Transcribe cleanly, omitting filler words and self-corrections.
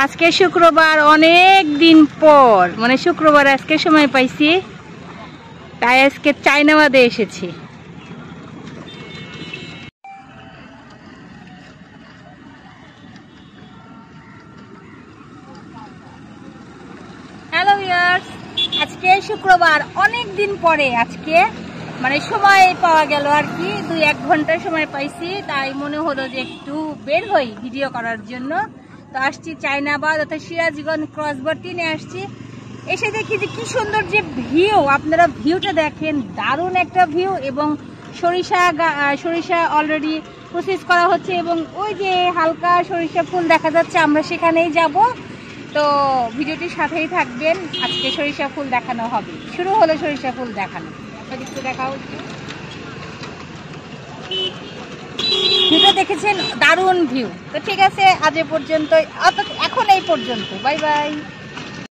আজকে শুক্রবার, অনেক দিন পর মানে শুক্রবার আজকে সময় পাইছি, তাই আজকে চায়নাবাদে এসেছি। হ্যালো ভিউয়ার্স, আজকে শুক্রবার, অনেক দিন পরে আজকে মানে সময় পাওয়া গেল আর কি, 2-1 ঘন্টা সময় পাইছি, তাই মনে হলো যে একটু বের হই ভিডিও করার জন্য। তো আসছি চায়নাবাদ অর্থাৎ সিরাজগঞ্জ ক্রসবার 3-এ আসছি। এসে দেখি যে কি সুন্দর যে ভিউ, আপনারা ভিউটা দেখেন, দারুণ একটা ভিউ। এবং সরিষা অলরেডি প্রসেস করা হচ্ছে এবং ওই যে হালকা সরিষা ফুল দেখা যাচ্ছে, আমরা সেখানেই যাব। তো ভিডিওটির সাথেই থাকবেন, আজকে সরিষা ফুল দেখানো হবে, শুরু হলো সরিষা ফুল দেখানো। একটু দেখা হচ্ছে, ভিউটা দেখেছেন, দারুণ ভিউ। তো ঠিক আছে, আজ এ পর্যন্ত, এখন এই পর্যন্ত, বাই বাই।